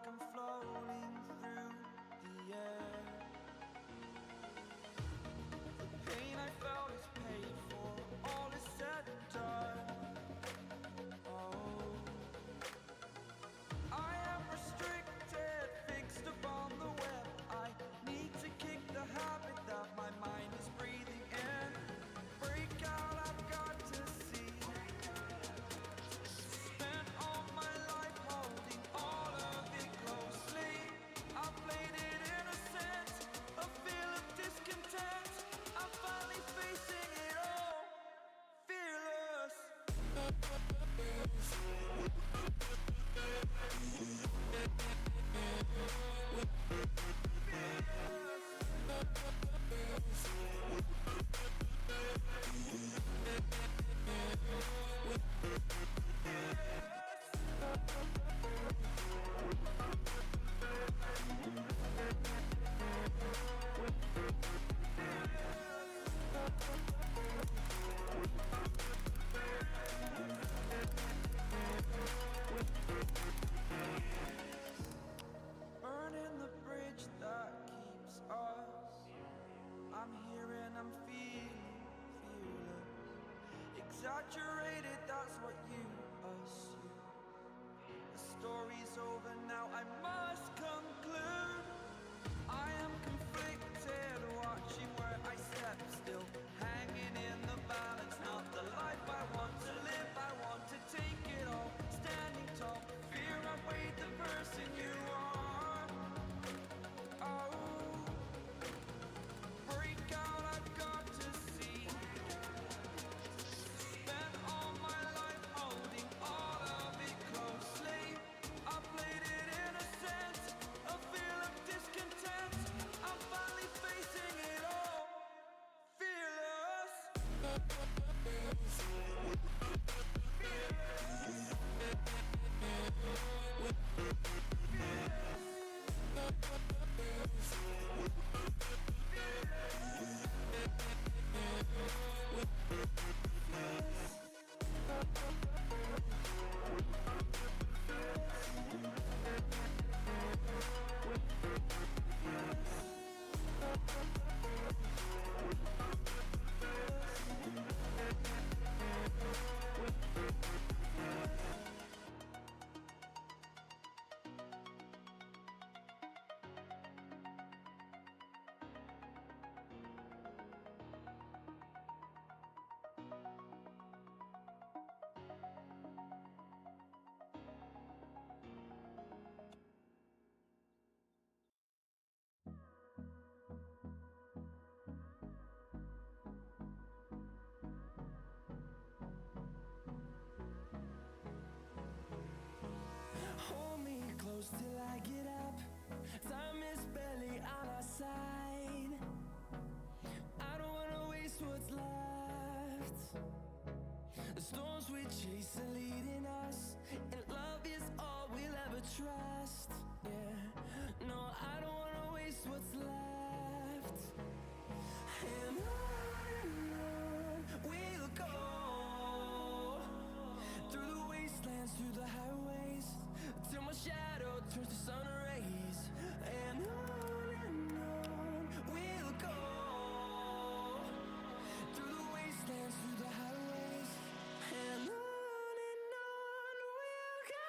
I'm floating through the air. The pain I felt is paid for, all is said and done. Oh, I am restricted, fixed upon the web. I need to kick the habit that my mind is breathing in. Break out, I've got to see. Spent all my life holding all of it closely. I played it innocent, a feel of discontent. I'm finally facing it all, fearless. Burning the bridge that keeps us. I'm here and I'm feeling fearless. Exaggerated, that's what you assume. The story's over now, I must conclude. I am conflicted, watching where I step still, hanging in the balance. Not the life I want to live, I want to take it all. Standing tall, fear I weighed the person you are. Oh, break out, I've got to see. Spent all my life holding all of it closely. I played it innocent, a feel of discontent. I'm finally facing it all, fearless. Hold me close till I get up. Time is barely on our side. I don't wanna waste what's left. The storms we chase are leading us, and love is all we'll ever trust. Yeah, no, I don't wanna waste what's left. And on we'll go, through the wastelands, through the highways, till my shadow turns to sun rays. And on we'll go, through the wastelands, through the highways. And on we'll go.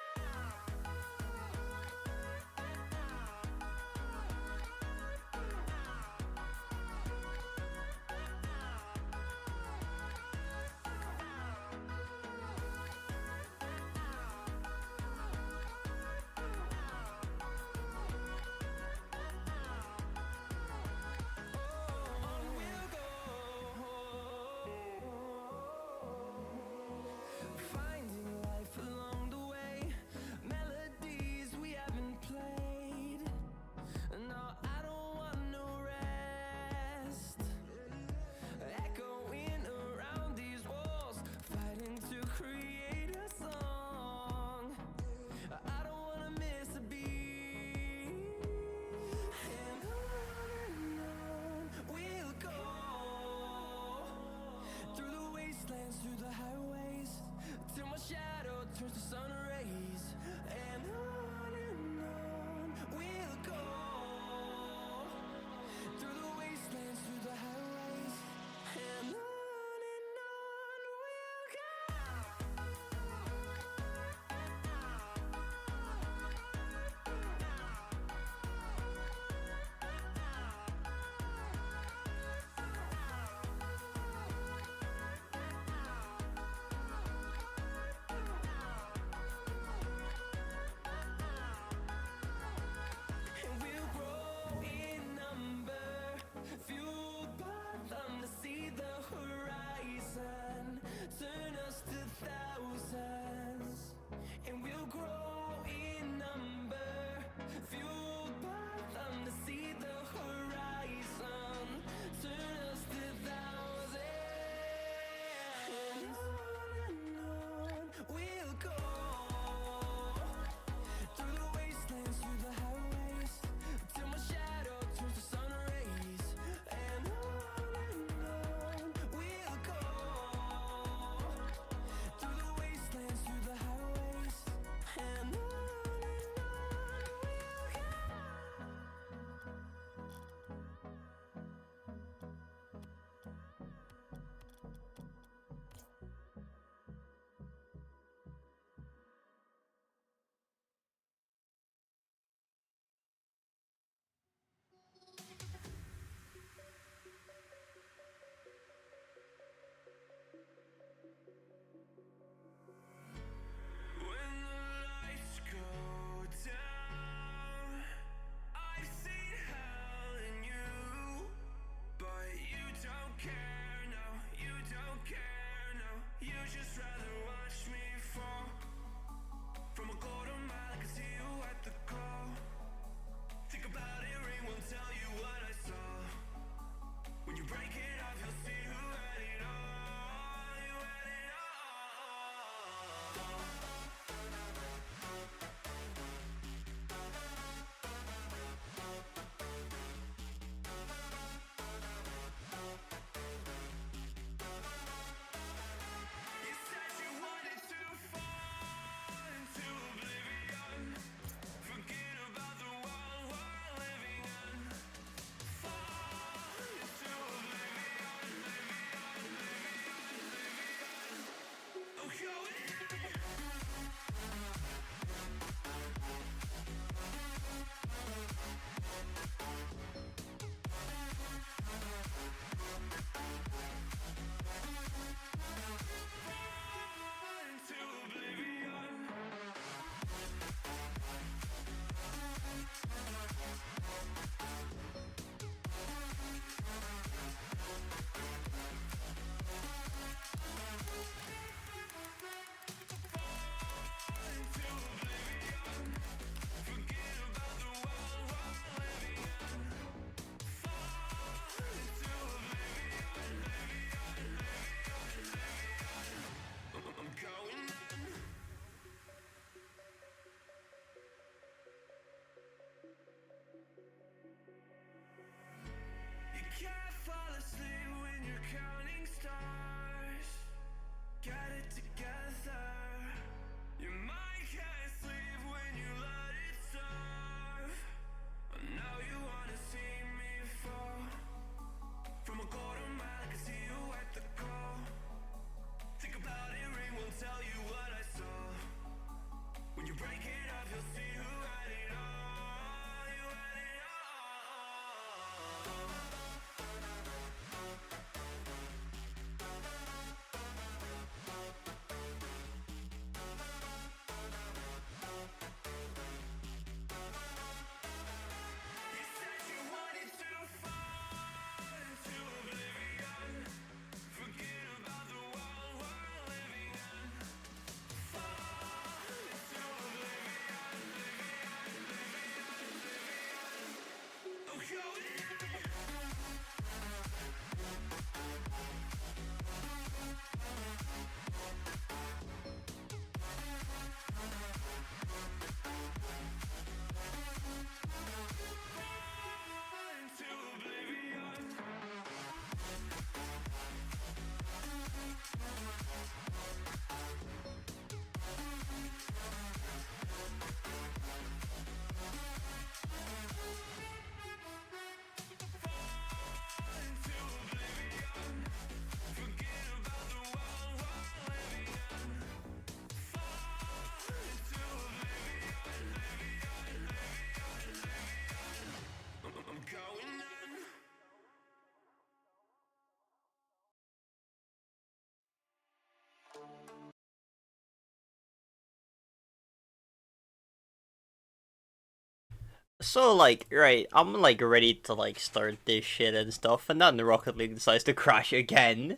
So like, right, I'm like ready to like start this shit and stuff, and then the Rocket League decides to crash again,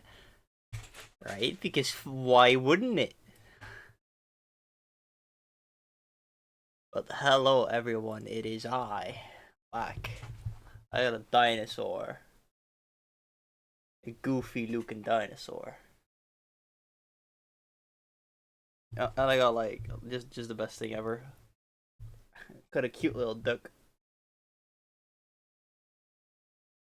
right? Because why wouldn't it? But hello everyone, it is I, back. I got a dinosaur, a goofy looking dinosaur, and I got like just the best thing ever. Got a cute little duck.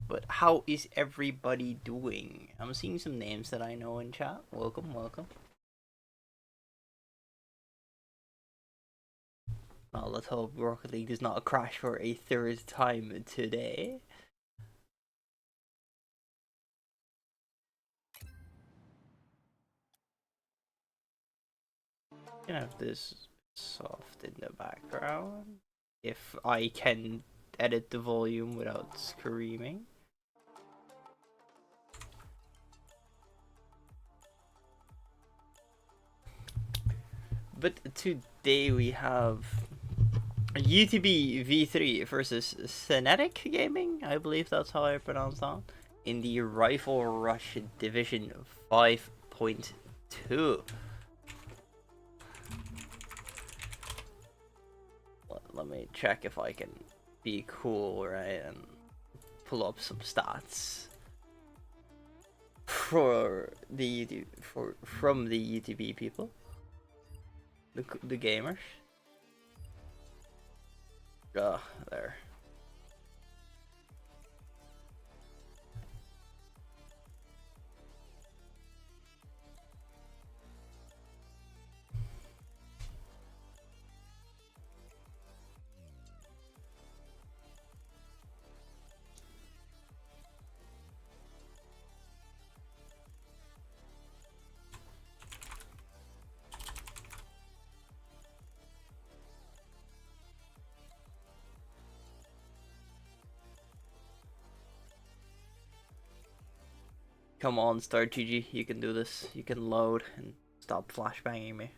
But how is everybody doing? I'm seeing some names that I know in chat. Welcome, welcome. Well, let's hope Rocket League does not crash for a third time today. Gonna have this soft in the background. If I can edit the volume without screaming. But today we have UTB V3 versus Senetic Gaming, I believe that's how I pronounce that, in the Rifle Rush Division 5.2. Let me check if I can be cool, right, and pull up some stats for the from the UTB people, the gamers. There. Come on, Star GG, you can do this. You can load and stop flashbanging me.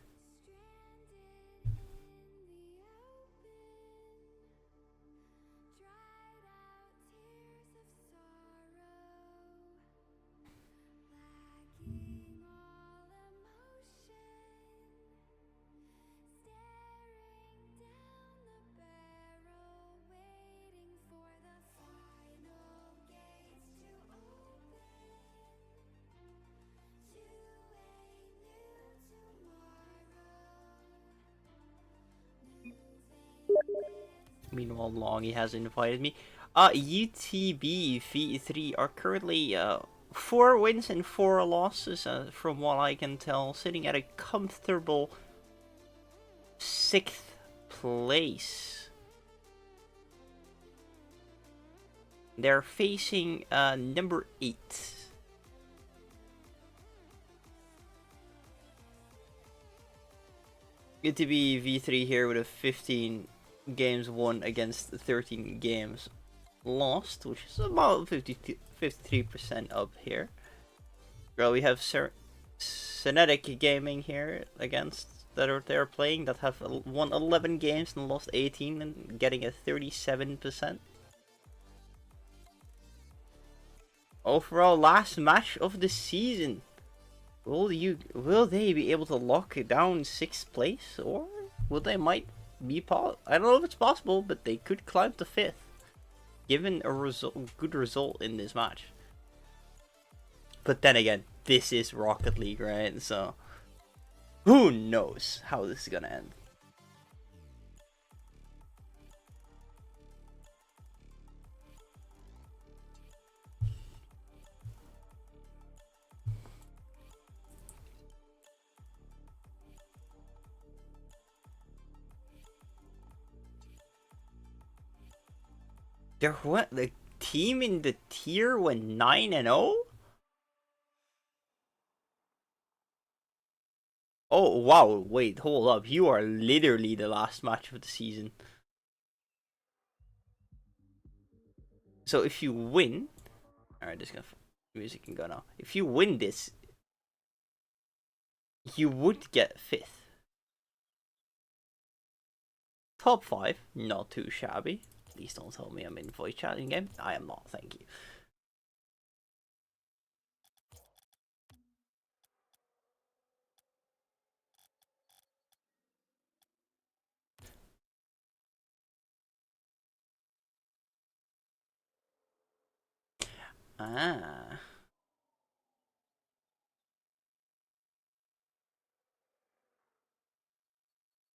Meanwhile, Longy has invited me. UTB V3 are currently 4 wins and 4 losses, from what I can tell, sitting at a comfortable 6th place. They're facing number 8. UTB V3 here with a 15 games won against 13 games lost, which is about 53% up here. Well, we have Senetic Gaming here against they're playing that have won 11 games and lost 18 and getting a 37%. Overall, last match of the season. Will they be able to lock down 6th place, or will they might be I don't know if it's possible, but they could climb to 5th, given a good result in this match. But then again, this is Rocket League, right? So who knows how this is gonna end. The team in the tier went 9-0? Oh wow, wait, hold up. You are literally the last match of the season. So if you win, alright, this music can go now. If you win this, you would get 5th. Top 5, not too shabby. Please don't tell me I'm in voice chatting game. I am not, thank you. Ah.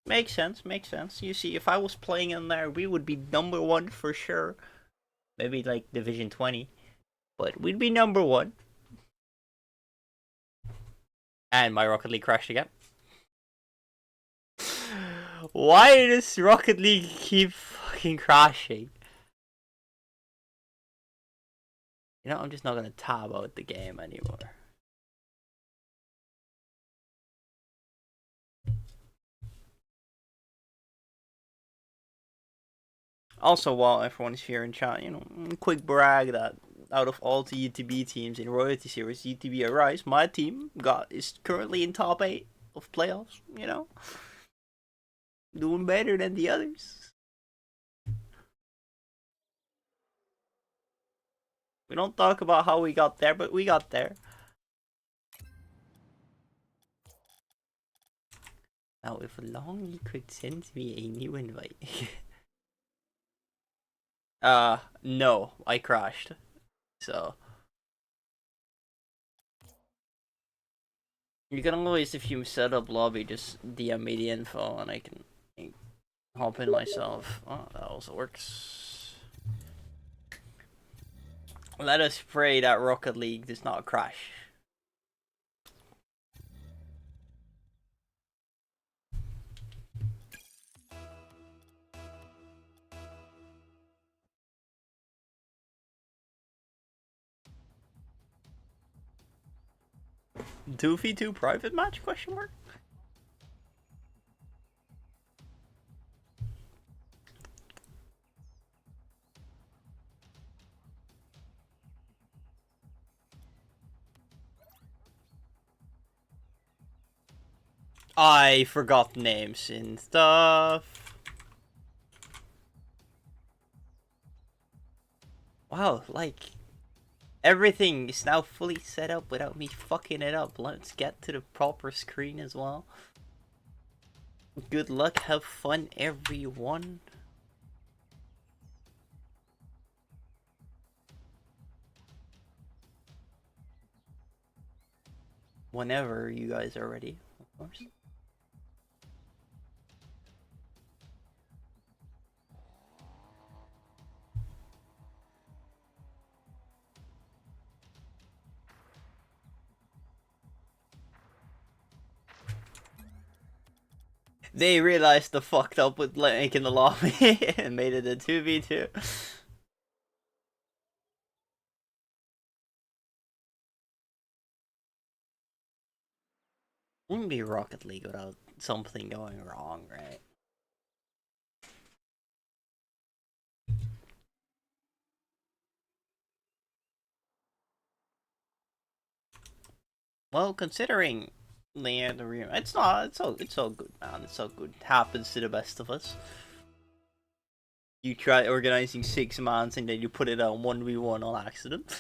Makes sense, makes sense. You see, if I was playing in there, we would be number one for sure. Maybe like Division 20. But we'd be number one. And my Rocket League crashed again. Why does Rocket League keep fucking crashing? You know, I'm just not gonna tab out the game anymore. Also, while everyone's here in chat, you know, quick brag that out of all the UTB teams in Royalty Series, UTB Arise, my team is currently in top 8 of playoffs, you know. Doing better than the others. We don't talk about how we got there, but we got there. Now, if long you could send me a new invite. No, I crashed. So. You can always, if you set up lobby, just DM me the info and I can hop in myself. Oh, that also works. Let us pray that Rocket League does not crash. Doofy 2 private match? Question mark? I forgot names and stuff. Wow, like everything is now fully set up without me fucking it up. Let's get to the proper screen as well. Good luck, have fun, everyone. Whenever you guys are ready, of course. They realized the fucked up with making the lobby and made it a 2v2. Wouldn't be Rocket League without something going wrong, right? Well, considering the room, it's not. It's all good, man. It's all good. It happens to the best of us. You try organizing 6 months and then you put it on 1v1 on accident.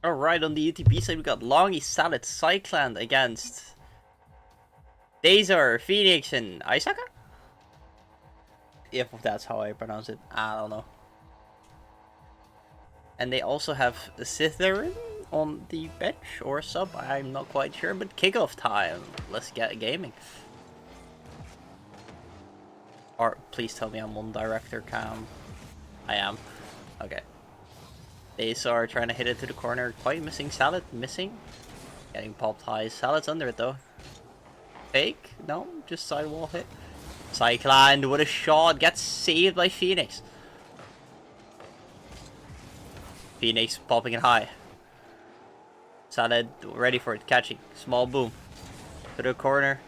Alright, on the UTB side, we got Longy, Salad, Cycland against Dazor, Phoenix, and Isaka? If that's how I pronounce it. I don't know. And they also have Slytherin on the bench or sub. I'm not quite sure, but kickoff time. Let's get gaming. Or please tell me I'm on director cam. I am. Okay. They are trying to hit it to the corner. Quite missing. Salad missing. Getting popped high. Salad's under it though. Fake? No, just sidewall hit. Cycland with a shot. Gets saved by Phoenix. Phoenix popping it high. Salad ready for it. Catching. Small boom. To the corner.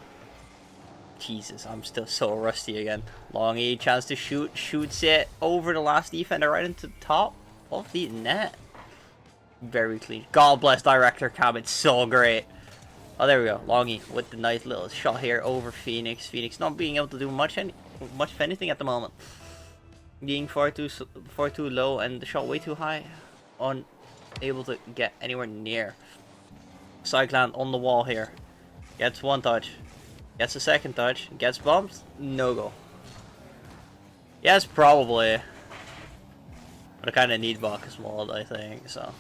Jesus, I'm still so rusty again. Long E, chance to shoot. Shoots it over the last defender right into the top of the net. Very clean. God bless Director Cam. It's so great. Oh, there we go. Longy with the nice little shot here over Phoenix. Phoenix not being able to do much of anything at the moment. Being far too low and the shot way too high. Unable to get anywhere near. Cyclone on the wall here. Gets one touch. Gets a second touch. Gets bumped. No go. Yes, probably. But I kind of need Bacchus Mold, I think, so.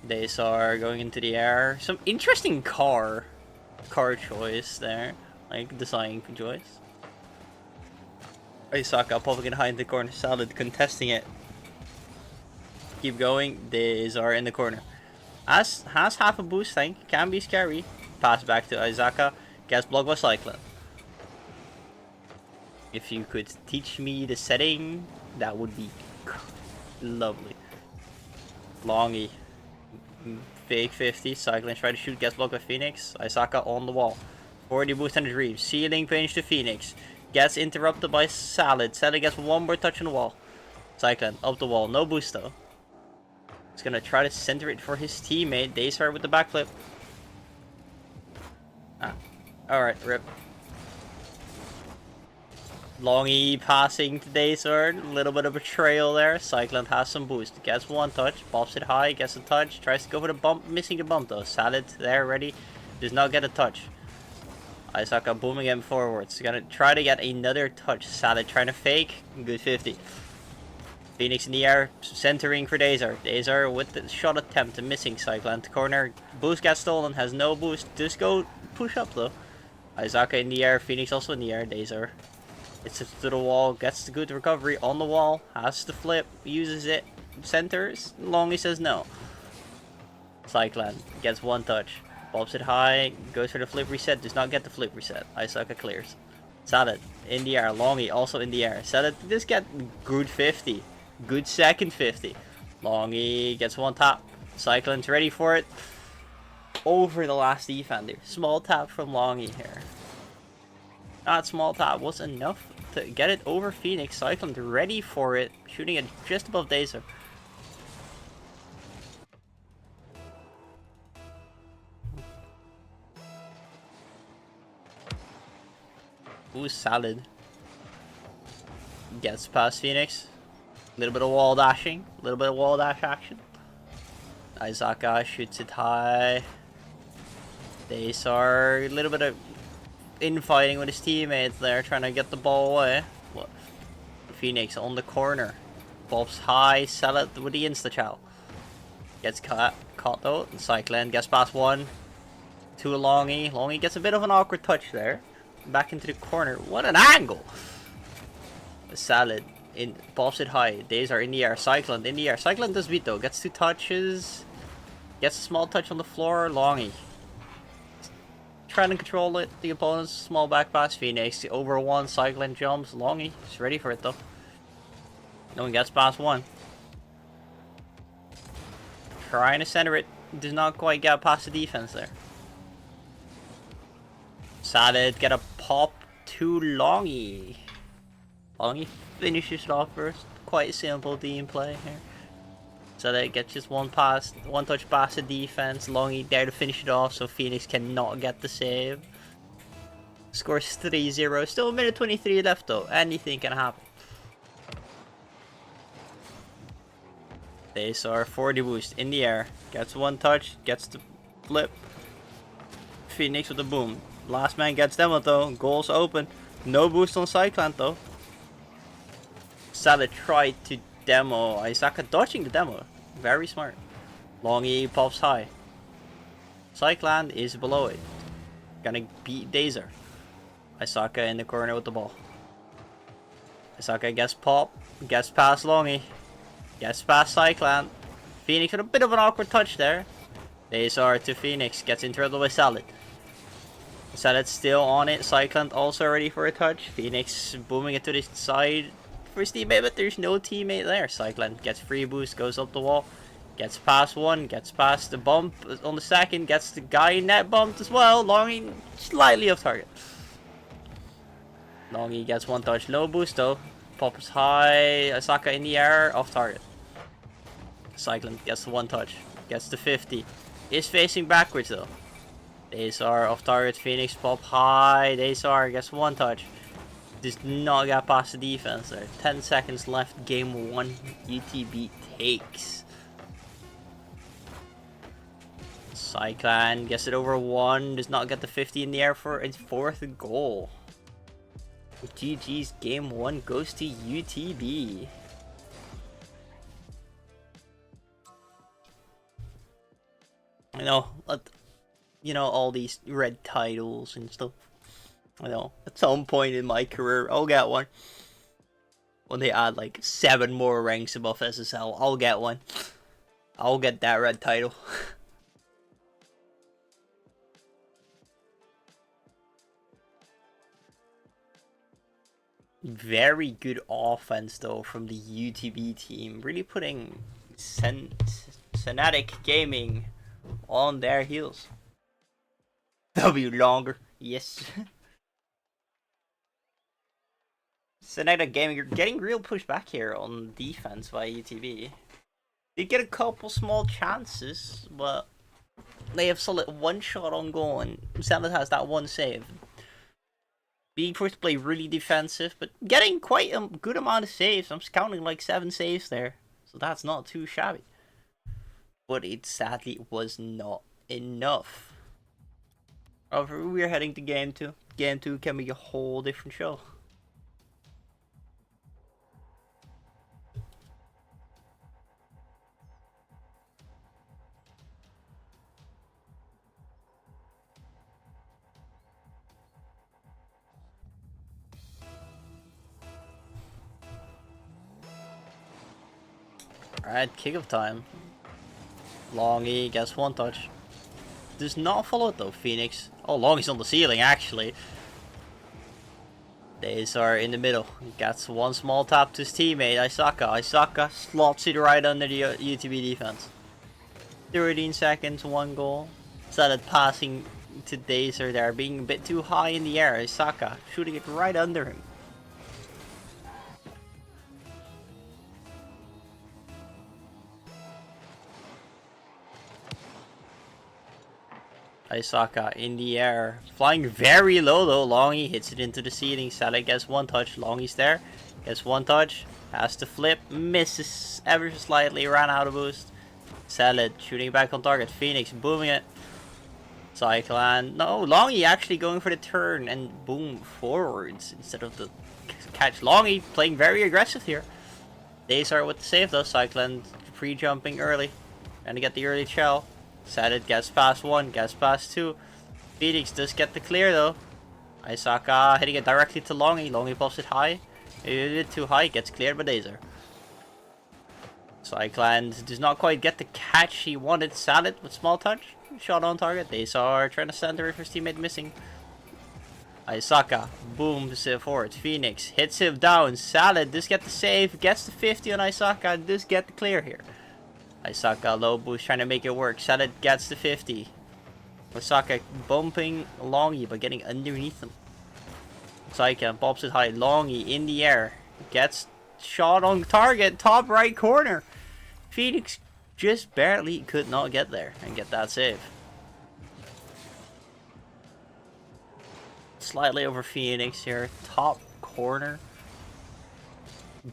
Daysar going into the air. Some interesting car choice there. Like, design choice. Isaka popping it high in the corner. Salad contesting it. Keep going. Daysar in the corner. Has half a boost tank. Can be scary. Pass back to Isaka. Gets blocked by Cyclone. If you could teach me the setting, that would be lovely. Longy. Fake 50. Cyclone try to shoot. Gets blocked by Phoenix. Isaka on the wall. 40 boost and a dream. Ceiling pinch to Phoenix. Gets interrupted by Salad. Salad gets one more touch on the wall. Cyclone up the wall. No boost though. He's gonna try to center it for his teammate. Daysar with the backflip. Alright, rip. Longy passing to Daysar. A little bit of a trail there. Cyclone has some boost. Gets one touch. Pops it high. Gets a touch. Tries to go for the bump. Missing the bump though. Salad there ready. Does not get a touch. Isaka booming him forwards. Gonna try to get another touch. Salad trying to fake. Good 50. Phoenix in the air. Centering for Daysar. Daysar with the shot attempt. Missing Cyclone to corner. Boost gets stolen. Has no boost. Just go push up though. Isaka in the air. Phoenix also in the air. Daysar. It's to the wall. Gets the good recovery on the wall. Has the flip. Uses it. Centers. Longy says no. Cyclone gets one touch. Pops it high. Goes for the flip reset. Does not get the flip reset. Isaka clears. Salad in the air. Longy also in the air. Salad just get good 50. Good second 50. Longy gets one tap. Cyclone's ready for it. Over the last defender. Small tap from Longy here. That small tap was enough to get it over Phoenix. Cyclone ready for it. Shooting it just above Daysar. Ooh, Salad. Gets past Phoenix. A little bit of wall dashing. A little bit of wall dash action. Isaka shoots it high. Daysar, a little bit of infighting with his teammates there, trying to get the ball away. What? Phoenix on the corner. Pops high, sell it with the insta-chow. Gets caught though. Cyclone gets past one. To Longy. Longy gets a bit of an awkward touch there. Back into the corner. What an angle! Salad in pops it high. Daysar in the air. Cyclone in the air. Cyclone does beat though. Gets two touches. Gets a small touch on the floor. Longy trying to control it. The opponent's small back pass. Phoenix over one. Cyclone jumps. Longy is ready for it though. No one gets past one. Trying to center it. Does not quite get past the defense there. Salad get a pop to Longy. Longy finishes it off first. Quite simple team play here. Salad gets just one pass, one touch pass to defense. Longy there to finish it off so Phoenix cannot get the save. Scores 3-0. Still a minute 23 left though. Anything can happen. Daysar 40 boost in the air. Gets one touch. Gets the flip. Phoenix with the boom. Last man gets demo though. Goals open. No boost on Cyclone though. Salad tried to demo. Isaka dodging the demo. Very smart. Longy pops high. Cyclone is below it. Gonna beat Daysar. Isaka in the corner with the ball. Isaka gets pop. Gets past Longy. Gets past Cyclone. Phoenix with a bit of an awkward touch there. Daysar to Phoenix. Gets interrupted by Salad. Salad still on it. Cyclone also ready for a touch. Phoenix booming it to the side for his teammate, but there's no teammate there. Cyclone gets free boost, goes up the wall, gets past one, gets past the bump on the second, gets the guy in net bumped as well. Longy slightly off target. Longy gets one touch. Low boost though. Pops high. Asaka in the air. Off target. Cyclone gets the one touch. Gets the 50. Is facing backwards though. Daysar off target. Phoenix pop high. Daysar gets one touch. Does not get past the defense there. 10 seconds left. Game 1. UTB takes. Cyclone gets it over 1. Does not get the 50 in the air for its 4th goal. GG's game 1 goes to UTB. I know, all these red titles and stuff. I know, at some point in my career, I'll get one. When they add like 7 more ranks above SSL, I'll get one. I'll get that red title. Very good offense though from the UTB team, really putting Senetic Gaming on their heels. W longer, yes. Senetic Gaming are getting real pushback here on defense by UTB. They get a couple small chances, but they have solid 1 shot on goal, and Senetic has that 1 save. Being forced to play really defensive, but getting quite a good amount of saves. I'm counting like 7 saves there, so that's not too shabby. But it sadly was not enough. However, we're heading to game 2. Game 2 can be a whole different show. Alright, kickoff time. Longy gets 1 touch. Does not follow it though, Phoenix. Oh, Longy's on the ceiling actually. Daysar in the middle. Gets 1 small tap to his teammate, Isaka. Isaka slots it right under the UTB defense. 13 seconds, 1 goal. Started passing to Daysar there, being a bit too high in the air. Isaka shooting it right under him. Isaka in the air, flying very low though. Longy hits it into the ceiling. Senetic gets 1 touch. Longy's there, gets 1 touch, has to flip, misses ever so slightly, ran out of boost. Senetic shooting back on target. Phoenix booming it. Cyclone, no, Longy actually going for the turn and boom forwards instead of the catch. Longy playing very aggressive here. Daysar with the save though. Cyclone pre-jumping early, trying to get the early shell. Senetic gets past 1, gets past 2. Phoenix does get the clear though. Isaka hitting it directly to Longy. Longy pops it high. A bit too high, gets cleared by Daysar. Cyclone does not quite get the catch he wanted. Senetic with small touch. Shot on target. Daysar trying to center it for his teammate missing. Isaka booms it forward. Phoenix hits him down. Senetic does get the save. Gets the 50 on Isaka. Does get the clear here. Isaka low boost trying to make it work. Senetic gets the 50. Isaka bumping Longy but getting underneath him. Cyclone pops it high. Longy in the air. Gets shot on target. Top right corner. Phoenix just barely could not get there and get that save. Slightly over Phoenix here. Top corner.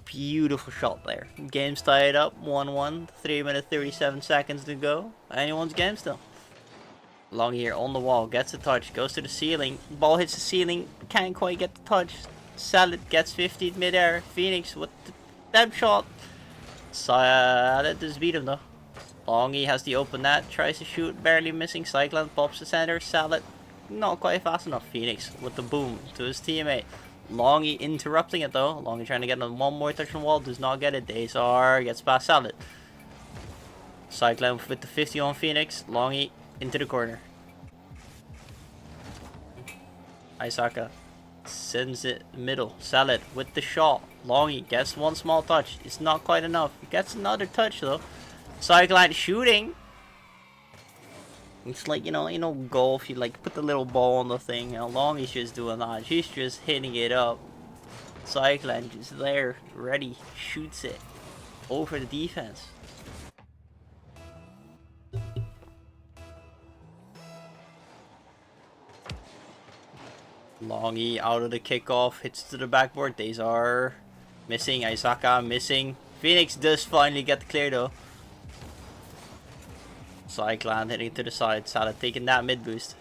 Beautiful shot there. Game's tied up 1-1. 3 minutes 37 seconds to go. Anyone's game still. Long here on the wall. Gets a touch. Goes to the ceiling. Ball hits the ceiling. Can't quite get the touch. Senetic gets 50 midair. Phoenix with the step shot. Senetic does beat him though. Longy has the open net. Tries to shoot. Barely missing. Cyclone pops the center. Senetic not quite fast enough. Phoenix with the boom to his teammate. Longy interrupting it though. Longy trying to get on 1 more touch on the wall. Does not get it. Daysar gets past Senetic. Cyclone with the 50 on Phoenix. Longy into the corner. Isaka sends it middle. Senetic with the shot. Longy gets 1 small touch. It's not quite enough. Gets another touch though. Cyclone shooting. It's like, golf, you like put the little ball on the thing, and Longy's just doing that. She's just hitting it up Cyclone just there, ready, shoots it over the defense. Longy out of the kickoff, hits to the backboard. These are missing. Isaka missing. Phoenix does finally get the clear though. Cyclone hitting to the side. Salah taking that mid boost.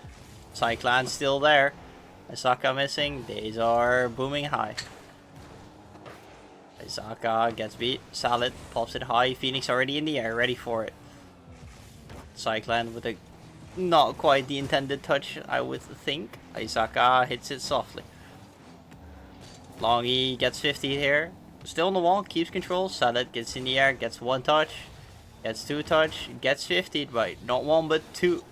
Cyclone still there. Isaka missing. These are booming high. Isaka gets beat. Salad pops it high. Phoenix already in the air, ready for it. Cyclone with a not quite the intended touch, I would think. Isaka hits it softly. Longy gets 50 here. Still on the wall, keeps control. Salad gets in the air, gets 1 touch. Gets 2 touch, gets 50 by not 1 but 2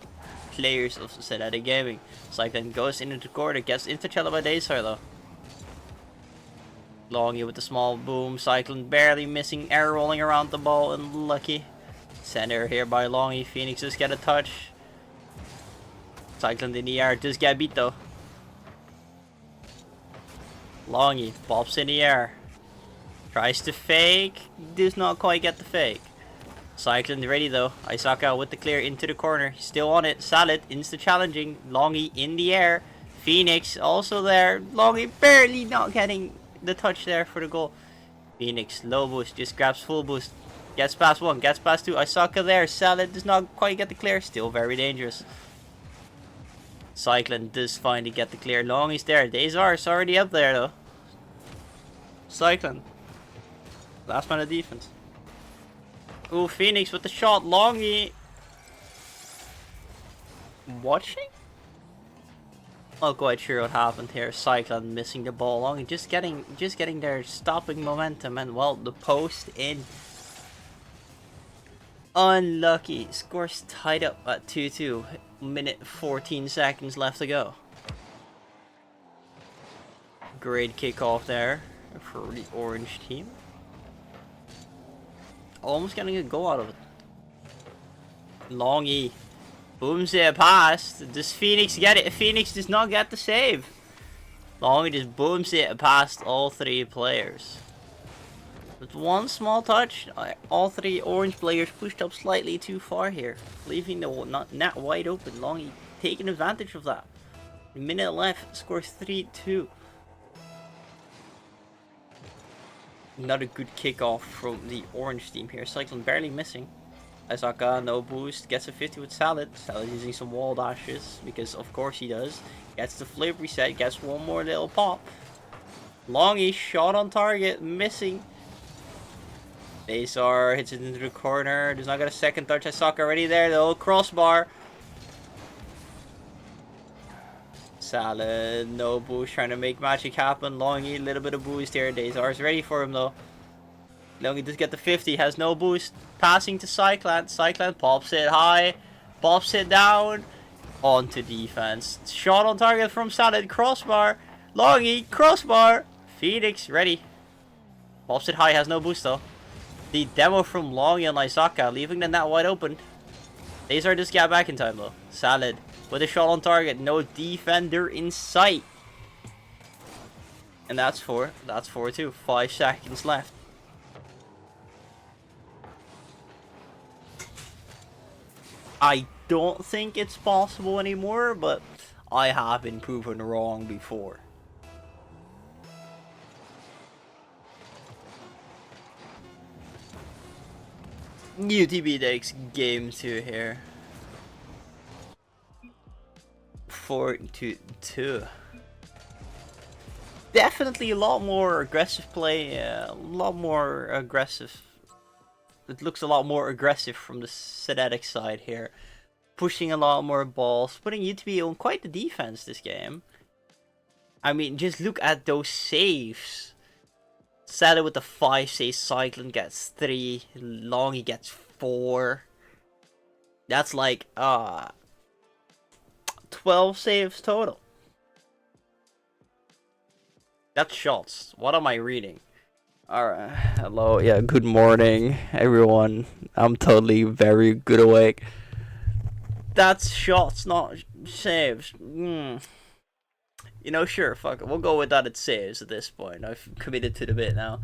players of Senetic Gaming. Cyclone goes into the corner, gets interchallenged by Daystar though. Longy with the small boom. Cyclone barely missing, air rolling around the ball, and lucky. Center here by Longy. Phoenix just get a touch. Cyclone in the air, just get beat though. Longy pops in the air. Tries to fake, does not quite get the fake. Cyclone ready though. Isaka with the clear into the corner. Still on it. Salad insta challenging. Longy in the air. Phoenix also there. Longy barely not getting the touch there for the goal. Phoenix low boost, just grabs full boost. Gets past 1, gets past 2. Isaka there. Salad does not quite get the clear. Still very dangerous. Cyclone does finally get the clear. Longy's there. Dazar's already up there though. Cyclone. Last man of defense. Ooh, Phoenix with the shot. Longy. Watching? Not quite sure what happened here. Cyclone missing the ball. Longy just getting their stopping momentum, and well, the post in. Unlucky. Scores tied up at 2-2. Minute 14 seconds left to go. Great kickoff there for the orange team. Almost getting a goal out of it. Longy booms it past. Does Phoenix get it? Phoenix does not get the save. Longy just booms it past all 3 players. With 1 small touch, all 3 orange players pushed up slightly too far here, leaving the net wide open. Longy taking advantage of that. A minute left, scores 3-2. Another good kickoff from the orange team here. Cyclone barely missing. Isaka, no boost, gets a 50 with Salad. Salad using some wall dashes, because of course he does. Gets the flip reset, gets 1 more little pop. Longy, shot on target, missing. Azar hits it into the corner, does not get a second touch. Isaka already there though, crossbar. Salad, no boost, trying to make magic happen. Longy, a little bit of boost here. Dazar is ready for him though. Longy does get the 50, has no boost. Passing to Cyclone. Cyclone pops it high, pops it down. Onto defense. Shot on target from Salad, crossbar. Longy, crossbar. Phoenix, ready. Pops it high, has no boost though. The demo from Longy and Isaka, leaving the net wide open. Dazar just got back in time though. Salad with a shot on target, no defender in sight. And that's 4. That's 4-2. 5 seconds left. I don't think it's possible anymore, but I have been proven wrong before. UTB takes game 2 here. 4-2. Definitely a lot more aggressive play, a lot more aggressive. It looks a lot more aggressive from the Senetic side here. Pushing a lot more balls, putting UTB on quite the defense this game. I mean, just look at those saves. Salah with the 5 saves, Cyclone gets 3, Longy gets 4. That's like 12 saves total. That's shots. What am I reading? Alright, hello, yeah, good morning everyone. I'm totally very good awake. That's shots, not saves. You know, sure, fuck it. We'll go with that it saves at this point. I've committed to the bit now.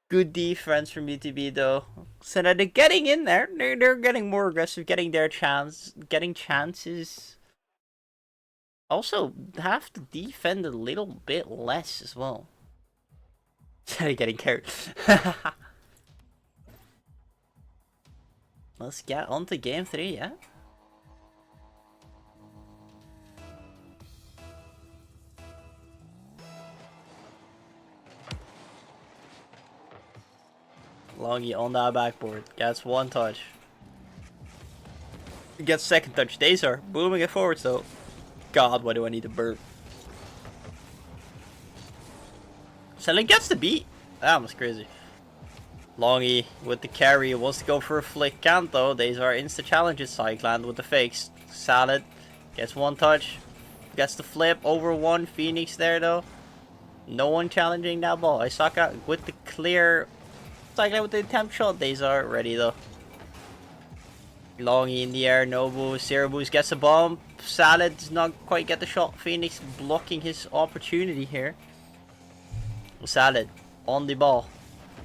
Good defense from UTB though. Senetic getting in there. They're getting more aggressive, getting their getting chances. Also, have to defend a little bit less as well. Senetic getting carried. Let's get on to game 3, yeah? Longy on that backboard. Gets 1 touch. Gets 2nd touch. Dazer booming it forwards though. God, why do I need to burp? Senetic gets the beat. That was crazy. Longy with the carry. Wants to go for a flick. Can't though. Dazer insta challenges Cycland with the fakes. Salad. Gets 1 touch. Gets the flip. Over 1. Phoenix there though. No one challenging that ball. Isaka with the clear. Cycling with the attempt shot. Dazer ready though. Longy in the air, no boost. Zero boost gets a bomb. Salad does not quite get the shot. Phoenix blocking his opportunity here. Salad on the ball.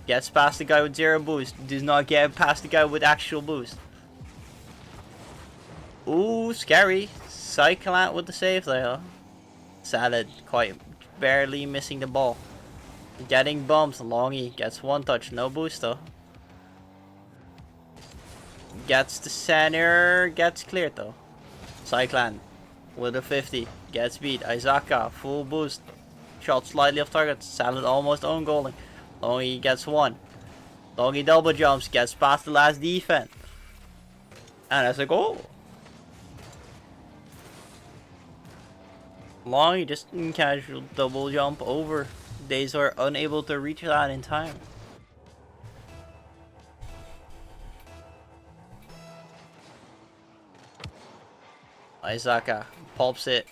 Gets past the guy with 0 boost. Does not get past the guy with actual boost. Ooh, scary. Cyclant with the save there. Salad quite barely missing the ball. Getting bumps. Longy gets 1 touch. No boost though. Gets the center. Gets cleared though. Cyclan with a 50. Gets beat. Isaka full boost. Shot slightly off target. Salad almost own goaling. Longy gets 1. Longy double jumps. Gets past the last defense. And that's a goal. Longy just in casual double jump over. Days are unable to reach that in time. Isaka pops it.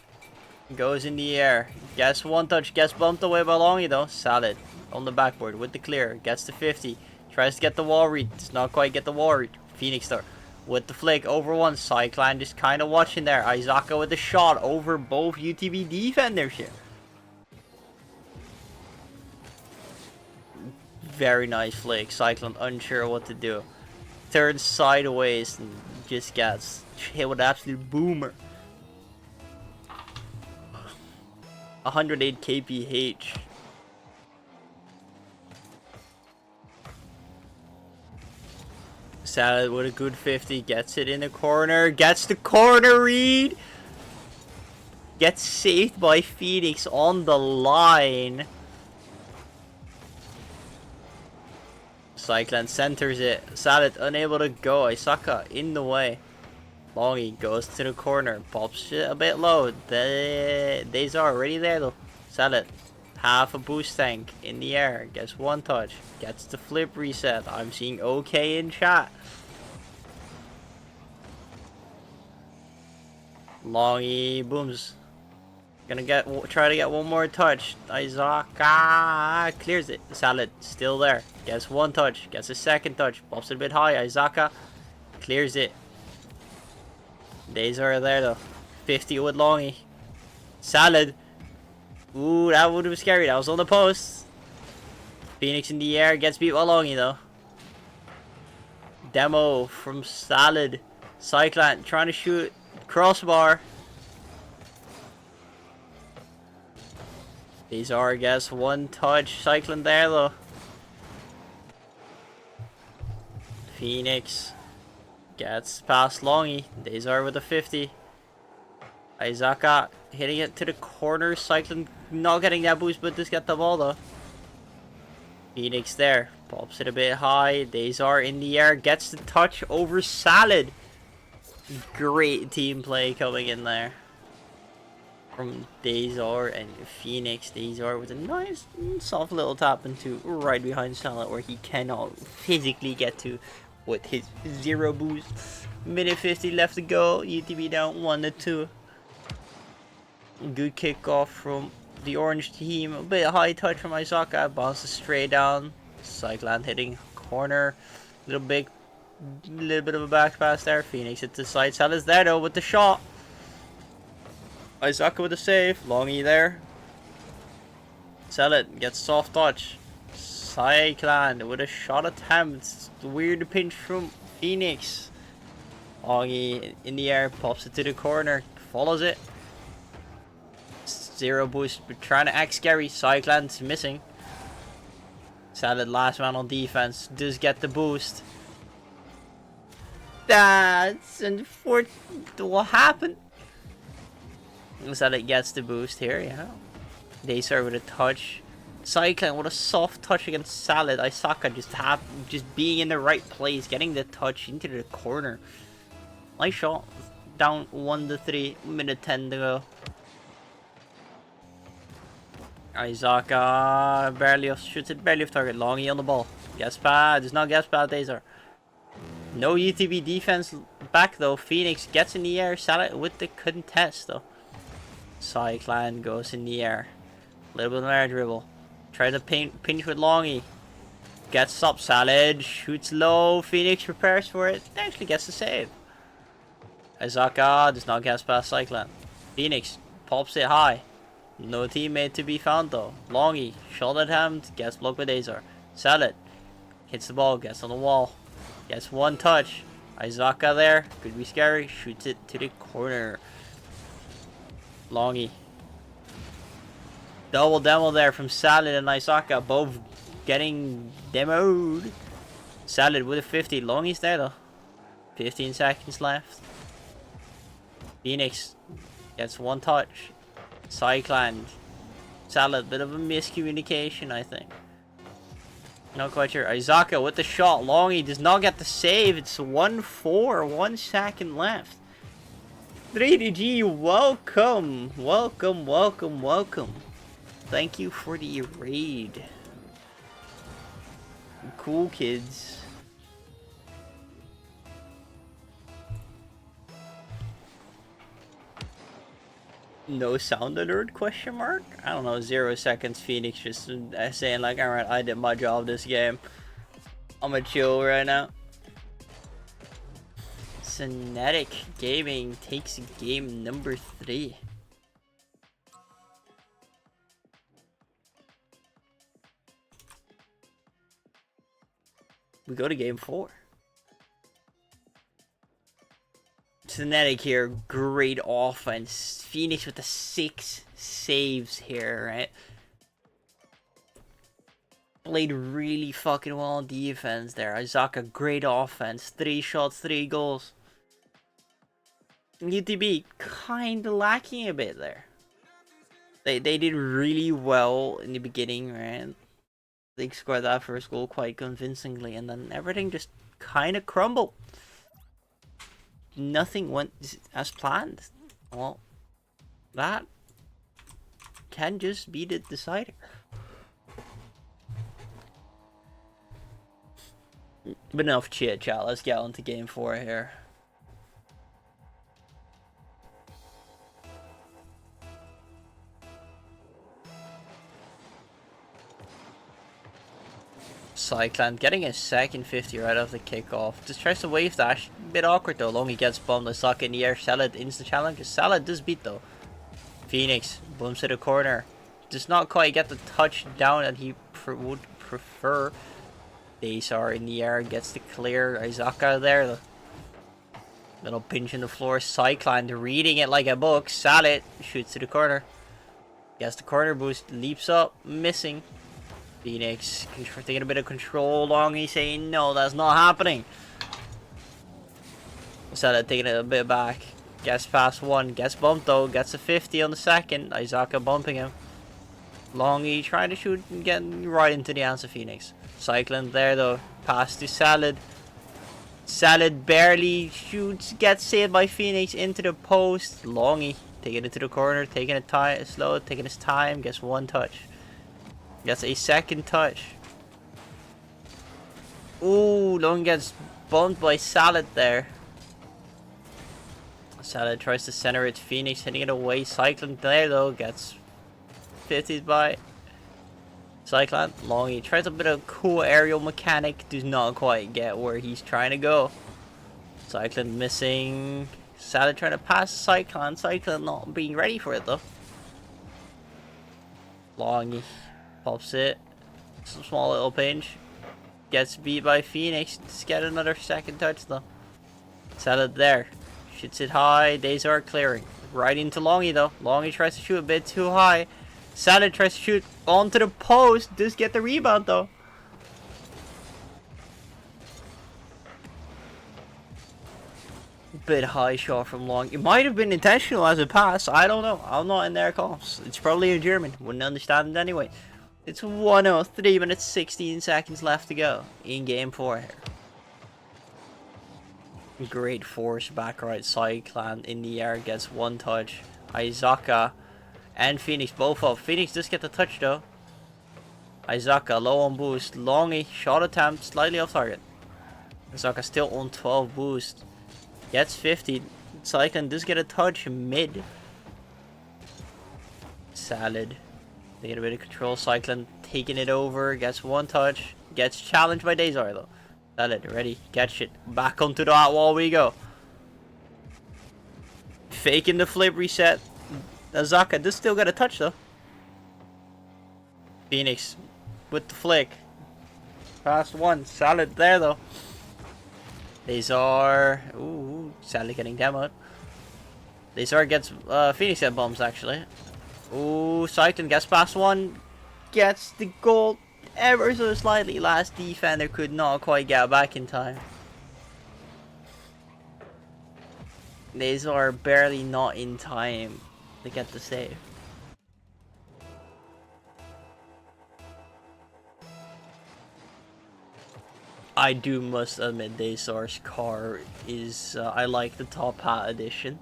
Goes in the air. Gets 1 touch. Gets bumped away by Longy though. Salad on the backboard with the clear. Gets the 50. Tries to get the wall read. Does not quite get the wall read. Phoenix Star with the flick over 1. Cyclone just kind of watching there. Isaka with the shot over both UTB defenders here. Very nice flick. Cyclone unsure what to do. Turns sideways and just gets hit with an absolute boomer. 108 kph. Salad with a good 50. Gets it in the corner. Gets the corner read. Gets saved by Phoenix on the line. Cyclone centers it. Salad unable to go. Isaka in the way. Longy goes to the corner. Pops it a bit low. These are already there though. Salad. Half a boost tank in the air. Gets 1 touch. Gets the flip reset. I'm seeing okay in chat. Longy booms. Gonna try to get 1 more touch. Isaka clears it. Salad still there. Gets 1 touch. Gets a 2nd touch. Pops it a bit high. Isaka clears it. Days are there though. 50 with Longy. Salad. Ooh, that would have been scary. That was on the post. Phoenix in the air. Gets beat by Longy though. Demo from Salad. Cyclone trying to shoot. Crossbar. These are, I guess, 1 touch. Cyclone there though. Phoenix gets past Longy. These are with a 50. Isaka hitting it to the corner. Cyclone not getting that boost, but just get the ball though. Phoenix there. Pops it a bit high. These are in the air. Gets the touch over Salad. Great team play coming in there from Dazor and Phoenix. Dazor with a nice soft little tap into right behind Salad where he cannot physically get to with his 0 boost. Minute 50 left to go. UTB down 1-2. Good kickoff from the orange team. A bit high touch from Isaka. Bounces straight down. Cyclone hitting corner. Little bit of a back pass there. Phoenix hit the side. Salad's there though with the shot. Isaka with a save. Longy there. Sell it. Gets soft touch. Cyclan with a shot attempt. Weird pinch from Phoenix. Longy in the air. Pops it to the corner. Follows it. Zero boost. We're trying to act scary. Cyclan's missing. Salad last man on defense. Does get the boost. That's unfortunate. What happened? Salad gets the boost here, yeah. They serve with a touch. Cycling with a soft touch against Salad. Isaka just being in the right place, getting the touch into the corner. Nice shot. Down 1-3, minute 10 to go. Isaka barely shoots it, barely off target. Longy on the ball. Gaspard, there's no Gaspard Dazer. No UTB defense back though. Phoenix gets in the air. Salad with the contest though. Cyclan goes in the air. A little bit of air dribble. Try to pinch with Longy. Gets up. Salad shoots low. Phoenix prepares for it. Actually gets the save. Isaka does not get past Cyclan. Phoenix pops it high. No teammate to be found though. Longy, shot attempt, gets blocked by Azar. Salad hits the ball, gets on the wall, gets one touch. Isaka there, could be scary, shoots it to the corner. Longy. Double demo there from Salad and Isaka, both getting demoed. Salad with a 50, Longy's there though. 15 seconds left. Phoenix gets one touch. Cyclan. Salad, bit of a miscommunication, I think. Not quite sure. Isaka with the shot. Longy does not get the save. It's 1-4. 1 second left. 3DG, welcome. Welcome, welcome, welcome. Thank you for the raid. Cool kids. No sound alert question mark? I don't know, 0 seconds Phoenix just saying like, alright, I did my job this game. I'ma chill right now. Senetic Gaming takes game number 3. We go to game 4. Senetic here, great offense. Phoenix with the 6 saves here, right? Played really fucking well on defense there. Isaka, great offense. 3 shots, 3 goals. UTB, kinda lacking a bit there. They did really well in the beginning, right? They scored that first goal quite convincingly, and then everything just kinda crumbled. Nothing went as planned. Well, that can just be the decider. But enough chit chat, let's get on to game 4 here. Cyclan getting a second 50 right off the kickoff. Just tries to wave dash. Bit awkward though. Longy gets bombed. Isaka in the air. Salad instant challenge. Salad does beat though. Phoenix bumps to the corner. Does not quite get the touchdown that he would prefer. Daysar in the air. Gets the clear. Isaka there. Little pinch in the floor. Cyclan reading it like a book. Salad shoots to the corner. Gets the corner boost. Leaps up. Missing. Phoenix taking a bit of control. Longy saying no, that's not happening. Salad taking it a bit back. Gets past 1. Gets bumped though. Gets a 50 on the second. Isaka bumping him. Longy trying to shoot and getting right into the answer. Phoenix. Cycling there though. Pass to Salad. Salad barely shoots. Gets saved by Phoenix into the post. Longy taking it to the corner. Taking it slow. Taking his time. Gets 1 touch. Gets a second touch. Ooh, Long gets bumped by Salad there. Salad tries to center it. Phoenix hitting it away. Cycling there though. Gets 50'd by Cyclan. Longy tries a bit of cool aerial mechanic. Does not quite get where he's trying to go. Cyclan missing. Salad trying to pass Cyclone. Cyclone not being ready for it though. Longy pops it. Some small little pinch. Gets beat by Phoenix. Just get another second touch though. Salad there. Shoots it high. Days are clearing. Right into Longy though. Longy tries to shoot a bit too high. Salad tries to shoot onto the post. Does get the rebound though. Bit high shot from Long. It might have been intentional as a pass. I don't know. I'm not in their comps. It's probably in German. Wouldn't understand it anyway. It's 1-0. 3 minutes 16 seconds left to go in game 4 here. Great force back right. Cyclone in the air gets one touch. Izaka and Phoenix both up. Phoenix does get the touch though. Izaka low on boost. Longy shot attempt slightly off target. Izaka still on 12 boost. Gets 50. Cyclone does get a touch mid. Salad. They get a bit of control. Cyclone taking it over. Gets one touch. Gets challenged by Dazar though. Salad ready. Catch it. Back onto that wall we go. Faking the flip reset. Azaka does still get a touch though. Phoenix with the flick. Past one. Salad there though. Lazar. Ooh, sadly getting demoed. Lazar gets Phoenix get bombs actually. Ooh, Cyclone gets past one. Gets the goal ever so slightly. Last defender could not quite get back in time. Lazar barely not in time to get the save. I do must admit Dazar's car is, I like the top hat edition.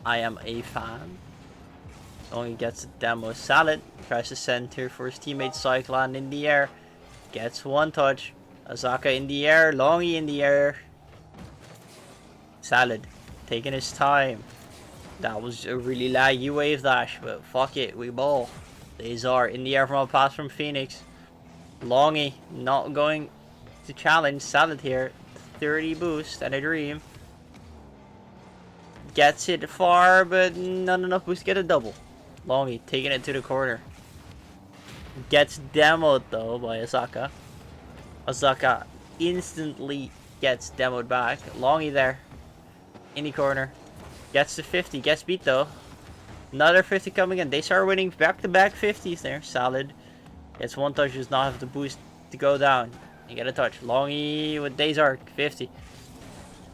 I am a fan. Only gets a demo. Salad tries to center for his teammate Cyclone in the air. Gets one touch. Azaka in the air. Longy in the air. Salad taking his time. That was a really laggy wave dash, but fuck it, we ball. Dazar in the air from a pass from Phoenix. Longy not going to challenge. Salad here. 30 boost and a dream. Gets it far, but not enough boost to get a double. Longy taking it to the corner. Gets demoed though by Azaka. Azaka instantly gets demoed back. Longy there. In the corner. Gets to 50. Gets beat though. Another 50 coming in. They start winning back-to-back 50s there. Salad. Gets one touch. Does not have the boost to go down. You get a touch. Longy with Dazar. 50.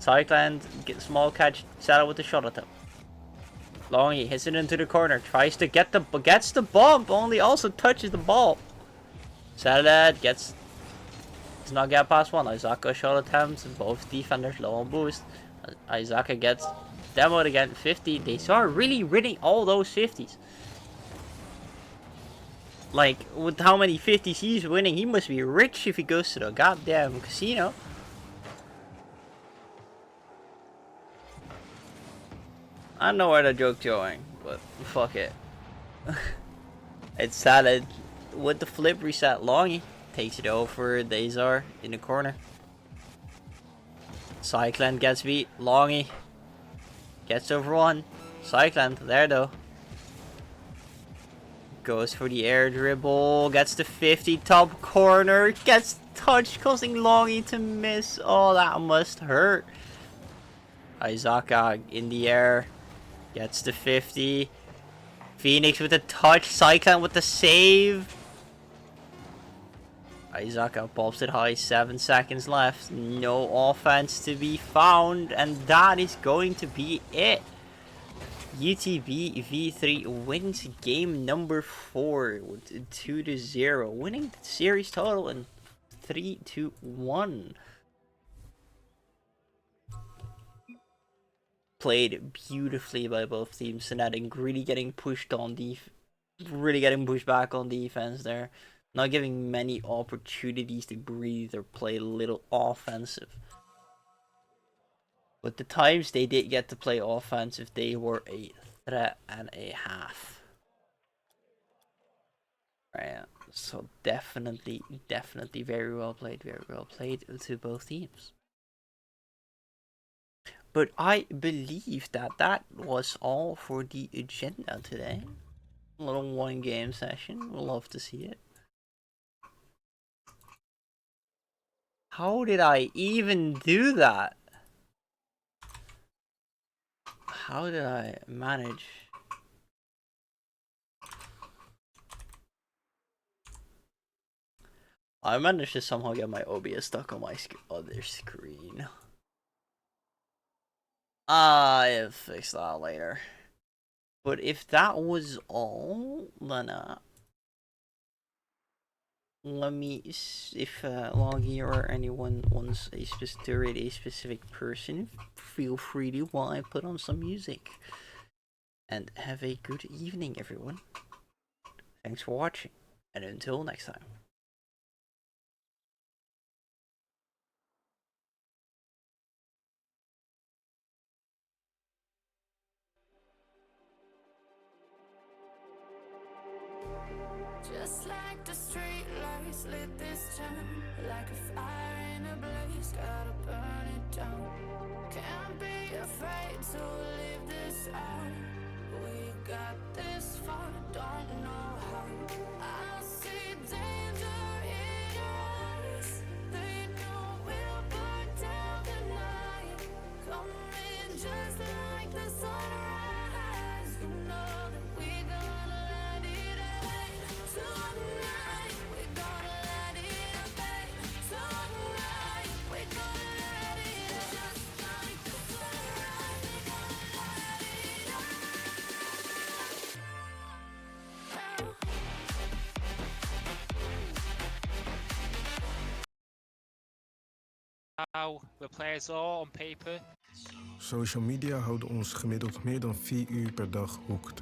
Cyclone. Get small catch. Salad with the shot attempt. Longy hits it into the corner. Tries to get the... Gets the bump. Only also touches the ball. Salad gets... Does not get past one. Izaka shot attempts. Both defenders low on boost. Izaka gets demoed again. 50. They start really winning all those 50s. Like, with how many 50s he's winning, he must be rich if he goes to the goddamn casino. I don't know where the joke's going, but fuck it. It's Salad with the flip reset. Longy takes it over. Dazar in the corner. Cyclone gets beat. Longy gets over one. Cyclone there though. Goes for the air dribble. Gets the 50 top corner. Gets touched, causing Longy to miss. Oh, that must hurt. Izaka in the air. Gets the 50. Phoenix with a touch. Cyclone with the save. Izaka pops it high. 7 seconds left. No offense to be found. And that is going to be it. UTB V3 wins game number 4 with 2-0. Winning the series total in 3-1. Played beautifully by both teams. Senetic really getting pushed on really getting pushed back on defense there. Not giving many opportunities to breathe or play a little offensive. But the times they did get to play offensive, they were a threat and a half. Right, so definitely very well played to both teams. But I believe that that was all for the agenda today. A little one game session. We'll love to see it. How did I even do that? How did I manage? I managed to somehow get my OBS stuck on my other screen. I'll fix that later. But if that was all, then let me, if Loggy or anyone wants to rate a specific person, feel free to while I put on some music. And have a good evening, everyone. Thanks for watching, and until next time. Just like the street lights lit this town, like a fire in a blaze, gotta burn it down. Can't be afraid to leave this out. We got this far, don't know how. I see danger in your eyes. They know we'll burn down the night. Coming just like the sunrise. You know that we gonna let it rain. Tonight, we gonna let it rain. Tonight, we gonna let it rain. Just like the sunrise, we gonna let it Now, the players are on paper. Social media houden ons gemiddeld meer dan 4 uur per dag hooked.